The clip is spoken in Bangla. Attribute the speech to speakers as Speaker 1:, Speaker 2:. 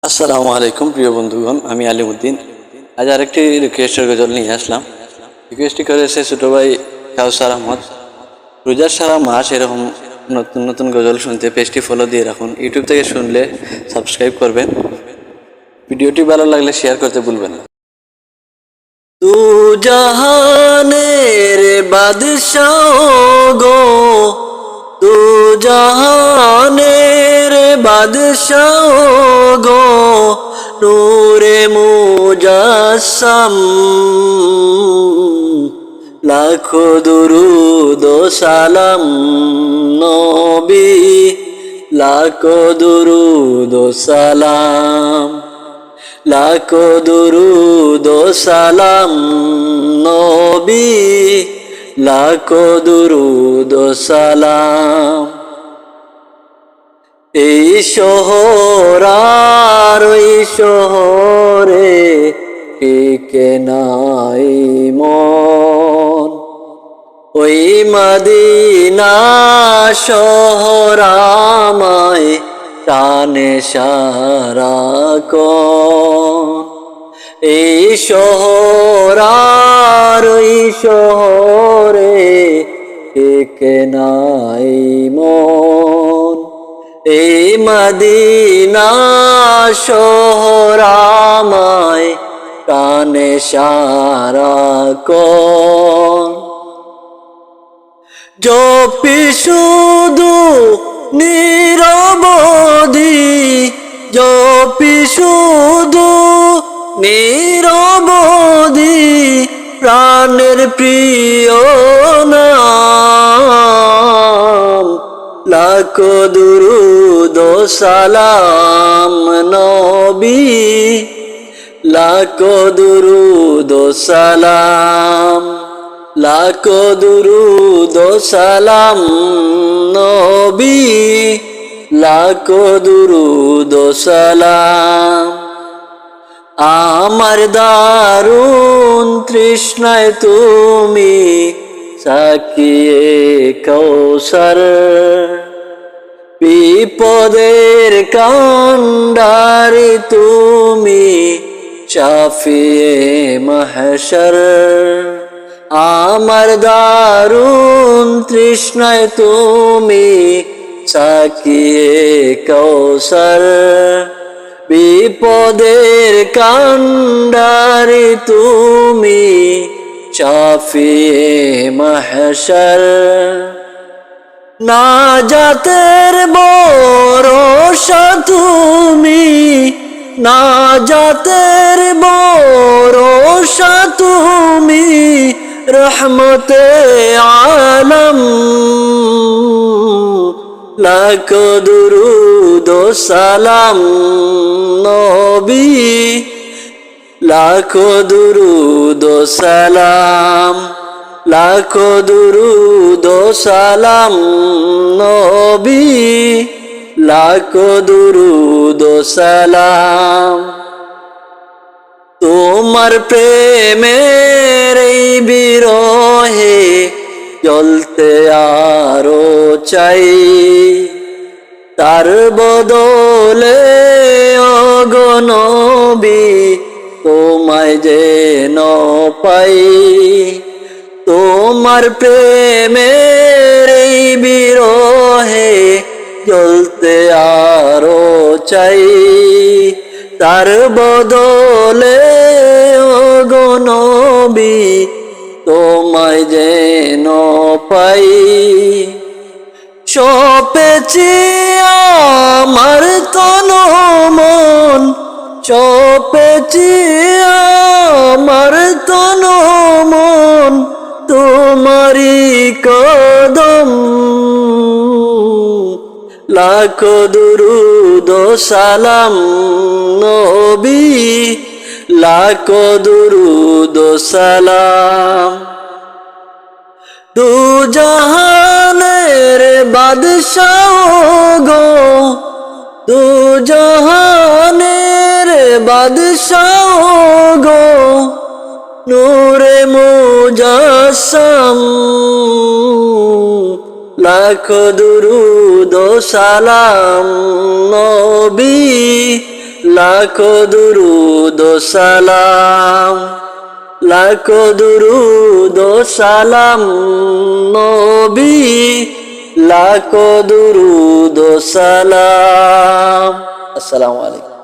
Speaker 1: আসসালামু আলাইকুম প্রিয় বন্ধুগণ, আমি আলিমউদ্দিন। আজ আরেকটি রিকোয়েস্টের গজল নিয়ে আসলাম। রিকোয়েস্টটি করেছে ছোটো ভাই কাউসার আহমদ। রোজার সারা মাস এরকম নতুন নতুন গজল শুনতে পেজটি ফলো দিয়ে রাখুন। ইউটিউব থেকে শুনলে সাবস্ক্রাইব করবেন। ভিডিওটি ভালো লাগলে শেয়ার করতে ভুলবেন না। তু জাহানের বাদশাহ গো, তু জাহানের বাদশাহ গো, নূরে মুজাসসাম, লাখো দুরুদ ও সালাম নবী, লাখো দুরুদ ও সালাম, লাখো দুরুদ ও সালাম নবী, লাখো দুরুদ ও সালাম। এই শহর আর ওই শহরে টিকে নাই মন, ওই মদিনা শহর আমায় টানে সারাক্ষণ। এই শহর আর ওই শহরে টিকে নাই মন, এই মদিনা শহর আমায় টানে সারাক্ষণ। জপি শুধু নিরবধি, জপি শুধু নিরবধি, প্রাণের প্রিয় নাম, লাখো দুরুদ ও সালাম নবী, লাখো দুরুদ ও সালাম, লাখো দুরুদ ও সালাম নবী, লাখো দুরুদ ও সালাম। আমার দারুণ তৃষ্ণায় তুমি সাকিয়ে কৌসর, বিপদের কান্ডারি তুমি শাফিয়ে মাহশর। আমার দারুণ তৃষ্ণায় তুমি সাকিয়ে কৌসর, বিপদের কান্ডারি তুমি শাফিয়ে মাহশর। নাজাতের ভরসা তুমি, নাজাতের ভরসা তুমি, রহমতে আলম, লাখো দুরুদ ও সালাম নবী, লাখো দুরুদ ও সালাম, লাখো দুরুদ ও সালাম নবী, লাখো দুরুদ ও সালাম। তোমার প্রেমের এই বিরহে জ্বলতে আরো চাই, তার বদলে ওগো নবী তোমায় যেন পাই। তোমার প্রেমের এই বিরহে জ্বলতে আরো চাই, তার বদলে ওগো নবী তোমায় যেন পাই। সপেছি আমার তন মন, সপেছি আমার তন মন, তোমারি কদম, লাখো দুরুদ ও সালাম নবী, লাখো দুরুদ ও সালাম। দু জাহানের বাদশাহ গো, দু জাহানের বাদশাহ গো, নূরে মুজাসসাম, লাখো দুরুদ ও সালাম নবী, লাখো দুরুদ ও সালাম, লাখো দুরুদ ও সালাম নবী, লাখো দুরুদ ও সালাম। আসসালামু আলাইকুম।